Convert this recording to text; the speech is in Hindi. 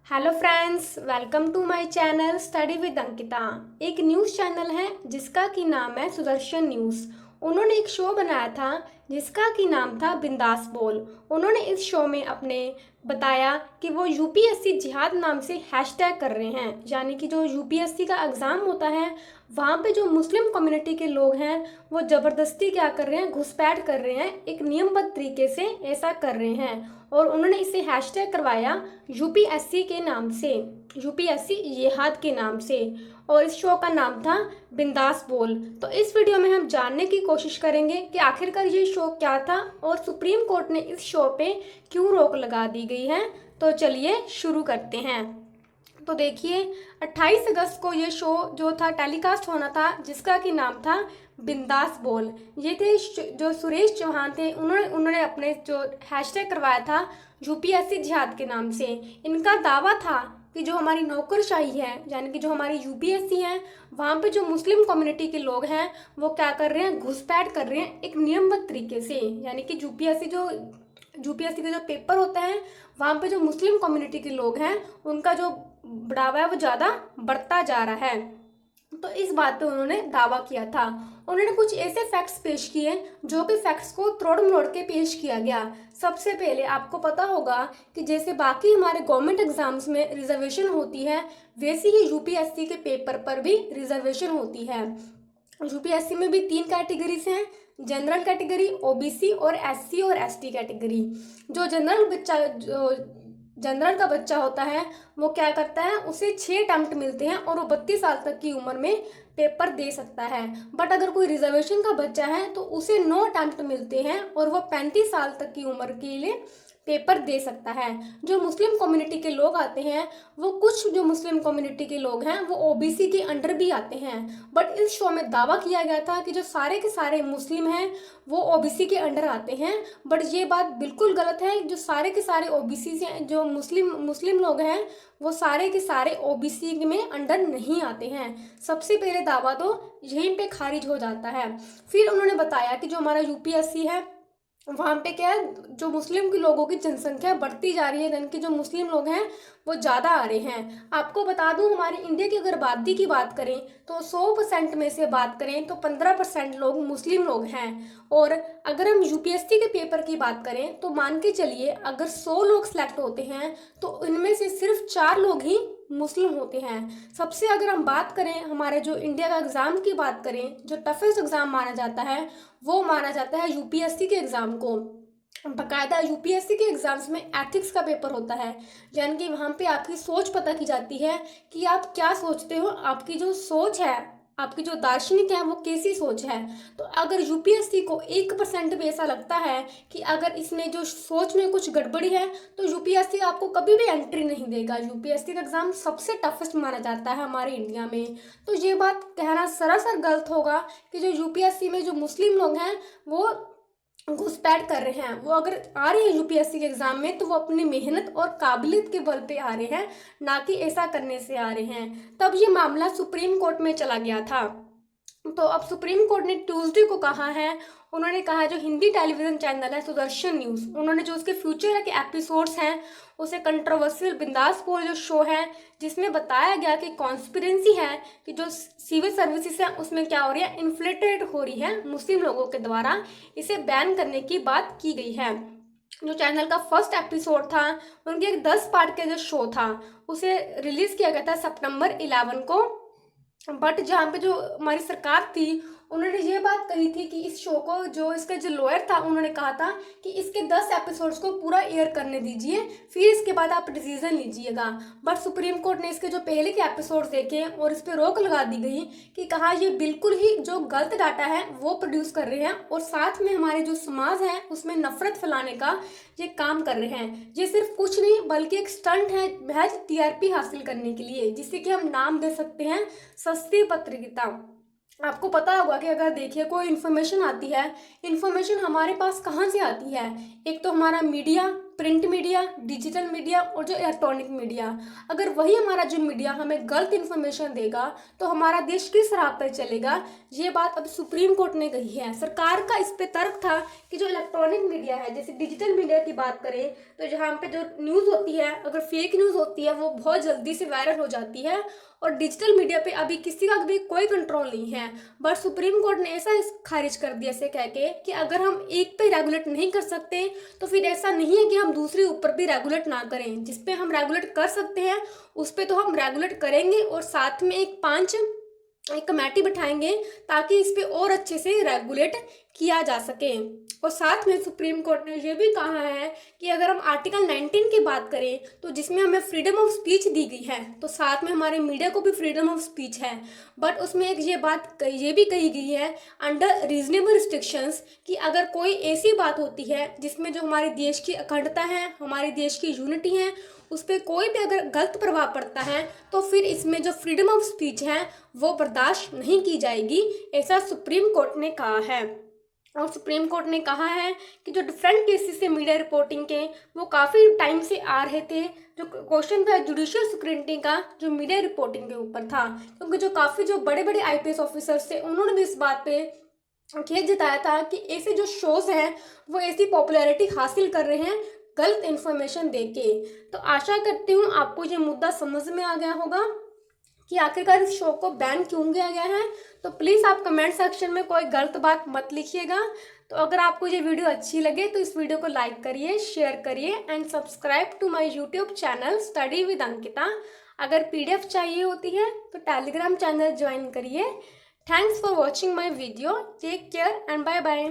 Hello friends, welcome to my channel study with Ankita. एक न्यूज़ चैनल है जिसका की नाम है सुदर्शन न्यूज़। उन्होंने एक शो बनाया था जिसका की नाम था बिंदास बोल। उन्होंने इस शो में अपने बताया कि वो यूपीएससी जिहाद नाम से हैशटैग कर रहे हैं, यानी कि जो यूपीएससी का एग्ज़ाम होता है वहाँ पे जो मुस्लिम कम्युनिटी के लोग हैं वो ज़बरदस्ती क्या कर रहे हैं, घुसपैठ कर रहे हैं, एक नियमबद्ध तरीके से ऐसा कर रहे हैं। और उन्होंने इसे हैशटैग करवाया यूपीएससी के नाम से, यूपीएससी जिहाद के नाम से। और इस शो का नाम था बिंदास बोल। तो इस वीडियो में हम जानने की कोशिश करेंगे कि आखिरकार ये शो क्या था और सुप्रीम कोर्ट ने इस शो पे क्यों रोक लगा दी गई है। तो चलिए शुरू करते हैं। तो देखिए, 28 अगस्त को ये शो जो था टेलीकास्ट होना था जिसका कि नाम था बिंदास बोल। ये थे जो सुरेश चौहान थे, उन्होंने अपने जो हैशटैग करवाया था यूपीएससी जिहाद के नाम से। इनका दावा था कि जो हमारी नौकरशाही है, यानी कि जो हमारी यूपीएससी है, वहाँ पे जो मुस्लिम कम्युनिटी के लोग हैं वो क्या कर रहे हैं, घुसपैठ कर रहे हैं एक नियमबद्ध तरीके से। यानी कि यूपीएससी का जो पेपर होता है वहाँ पे जो मुस्लिम कम्युनिटी के लोग हैं उनका जो बढ़ावा है वो ज़्यादा बढ़ता जा रहा है। तो इस बात पे उन्होंने दावा किया था। उन्होंने कुछ ऐसे फैक्ट्स पेश किए जो कि फैक्ट्स को तोड़ मरोड़ के पेश किया गया। सबसे पहले आपको पता होगा कि जैसे बाकी हमारे गवर्नमेंट एग्जाम्स में रिजर्वेशन होती है, वैसी ही यूपीएससी के पेपर पर भी रिजर्वेशन होती है। यूपीएससी में भी 3 कैटेगरीज हैं, जनरल कैटेगरी, ओबीसी और एससी और एसटी कैटेगरी। जो जनरल का बच्चा होता है वो क्या करता है, उसे 6 अटेम्प्ट मिलते हैं और वो 32 साल तक की उम्र में पेपर दे सकता है। बट अगर कोई रिजर्वेशन का बच्चा है तो उसे 9 अटेम्प्ट मिलते हैं और वो 35 साल तक की उम्र के लिए पेपर दे सकता है। जो मुस्लिम कम्युनिटी के लोग आते हैं वो कुछ जो मुस्लिम कम्युनिटी के लोग हैं वो ओबीसी के अंडर भी आते हैं। बट इस शो में दावा किया गया था कि जो सारे के सारे मुस्लिम हैं वो ओबीसी के अंडर आते हैं। बट ये बात बिल्कुल गलत है। जो सारे के सारे ओबीसी से जो मुस्लिम लोग हैं वो सारे के सारे ओबीसी में अंडर नहीं आते हैं। सबसे पहले दावा तो यहीं पे खारिज हो जाता है। फिर उन्होंने बताया कि जो हमारा यूपीएससी है वहाँ पे क्या है, जो मुस्लिम के लोगों की जनसंख्या बढ़ती जा रही है, यानी कि जो मुस्लिम लोग हैं वो ज़्यादा आ रहे हैं। आपको बता दूं, हमारी इंडिया की अगर आबादी की बात करें तो 100% में से बात करें तो 15% लोग मुस्लिम लोग हैं। और अगर हम यूपीएससी के पेपर की बात करें तो मान के चलिए अगर 100 लोग सेलेक्ट होते हैं तो इनमें से सिर्फ 4 लोग ही मुस्लिम होते हैं। सबसे अगर हम बात करें हमारे जो इंडिया का एग्ज़ाम की बात करें, जो टफेस्ट एग्ज़ाम माना जाता है वो माना जाता है यूपीएससी के एग्ज़ाम को। बकायदा यूपीएससी के एग्जाम्स में एथिक्स का पेपर होता है, यानी कि वहाँ पे आपकी सोच पता की जाती है कि आप क्या सोचते हो, आपकी जो सोच है, आपकी जो दार्शनिक है वो कैसी सोच है। तो अगर यूपीएससी को 1% भी ऐसा लगता है कि अगर इसमें जो सोच में कुछ गड़बड़ी है तो यूपीएससी आपको कभी भी एंट्री नहीं देगा। यूपीएससी का एग्ज़ाम सबसे टफेस्ट माना जाता है हमारे इंडिया में। तो ये बात कहना सरासर गलत होगा कि जो यूपीएससी में जो मुस्लिम लोग हैं वो घुसपैठ कर रहे हैं। वो अगर आ रहे हैं यूपीएससी के एग्जाम में तो वो अपनी मेहनत और काबिलियत के बल पे आ रहे हैं, ना कि ऐसा करने से आ रहे हैं। तब ये मामला सुप्रीम कोर्ट में चला गया था। तो अब सुप्रीम कोर्ट ने ट्यूसडे को कहा है, उन्होंने कहा जो हिंदी टेलीविजन चैनल है सुदर्शन न्यूज़, उन्होंने जो उसके फ्यूचर के एपिसोड्स हैं उसे कंट्रोवर्शियल बिंदासपुर जो शो है जिसमें बताया गया कि कॉन्स्पिरेंसी है कि जो सिविल सर्विसेज है उसमें क्या हो रही है, इन्फ्लेटेड हो रही है मुस्लिम लोगों के द्वारा, इसे बैन करने की बात की गई है। जो चैनल का फर्स्ट एपिसोड था उनके एक 10 पार्ट के जो शो था उसे रिलीज किया गया था सितंबर 11 को। बट जहाँ पे जो हमारी सरकार थी उन्होंने ये बात कही थी कि इस शो को, जो इसका जो लॉयर था उन्होंने कहा था कि इसके 10 एपिसोड्स को पूरा एयर करने दीजिए, फिर इसके बाद आप डिसीजन लीजिएगा। बट सुप्रीम कोर्ट ने इसके जो पहले के एपिसोड्स देखे और इस पर रोक लगा दी गई कि कहा ये बिल्कुल ही जो गलत डाटा है वो प्रोड्यूस कर रहे हैं और साथ में हमारे जो समाज है उसमें नफरत फैलाने का ये काम कर रहे हैं। ये सिर्फ कुछ नहीं बल्कि एक स्टंट है महज टीआरपी हासिल करने के लिए, जिससे कि हम नाम दे सकते हैं सस्ती पत्रिका। आपको पता होगा कि अगर देखिए कोई इन्फॉर्मेशन आती है, इन्फॉर्मेशन हमारे पास कहाँ से आती है, एक तो हमारा media, print media, digital media और जो इलेक्ट्रॉनिक मीडिया, अगर वही हमारा जो मीडिया हमें गलत इन्फॉर्मेशन देगा तो हमारा देश किस राह पर चलेगा, ये बात अब सुप्रीम कोर्ट ने कही है। सरकार का इस पे तर्क था कि जो इलेक्ट्रॉनिक मीडिया है, जैसे डिजिटल मीडिया की बात करें तो जहाँ पे जो न्यूज़ होती है, अगर फेक न्यूज़ होती है वो बहुत जल्दी से वायरल हो जाती है, और डिजिटल मीडिया पे अभी किसी का भी कोई कंट्रोल नहीं है। बट सुप्रीम कोर्ट ने ऐसा खारिज कर दिया ऐसे कह के कि अगर हम एक पे रेगुलेट नहीं कर सकते तो फिर ऐसा नहीं है कि हम दूसरे ऊपर भी रेगुलेट ना करें। जिस पे हम रेगुलेट कर सकते हैं उस पे तो हम रेगुलेट करेंगे, और साथ में एक कमेटी बिठाएंगे ताकि इस पे और अच्छे से रेगुलेट किया जा सके। और साथ में सुप्रीम कोर्ट ने ये भी कहा है कि अगर हम आर्टिकल 19 की बात करें तो जिसमें हमें फ्रीडम ऑफ स्पीच दी गई है, तो साथ में हमारे मीडिया को भी फ्रीडम ऑफ स्पीच है। बट उसमें एक ये भी कही गई है अंडर रीजनेबल रिस्ट्रिक्शंस, कि अगर कोई ऐसी बात होती है जिसमें जो हमारे देश की अखंडता है, हमारे देश की यूनिटी है, उस पर कोई भी अगर गलत प्रभाव पड़ता है तो फिर इसमें जो फ्रीडम ऑफ स्पीच है वो बर्दाश्त नहीं की जाएगी, ऐसा सुप्रीम कोर्ट ने कहा है। और सुप्रीम कोर्ट ने कहा है कि जो डिफरेंट केसेस से मीडिया रिपोर्टिंग के वो काफ़ी टाइम से आ रहे थे। जो क्वेश्चन था जुडिशियल स्क्रूटनी का जो मीडिया रिपोर्टिंग के ऊपर था, क्योंकि जो काफ़ी जो बड़े बड़े IPS ऑफिसर्स थे उन्होंने भी इस बात पे खेद जताया था कि ऐसे जो शोज हैं वो ऐसी पॉपुलैरिटी हासिल कर रहे हैं गलत इन्फॉर्मेशन देके। तो आशा करती हूँ आपको ये मुद्दा समझ में आ गया होगा कि आखिरकार इस शो को बैन क्यों किया गया है। तो प्लीज़ आप कमेंट सेक्शन में कोई गलत बात मत लिखिएगा। तो अगर आपको ये वीडियो अच्छी लगे तो इस वीडियो को लाइक करिए, शेयर करिए and subscribe to my YouTube channel study with Ankita. अगर PDF चाहिए होती है तो टेलीग्राम चैनल ज्वाइन करिए। Thanks for watching my video. Take care and bye bye.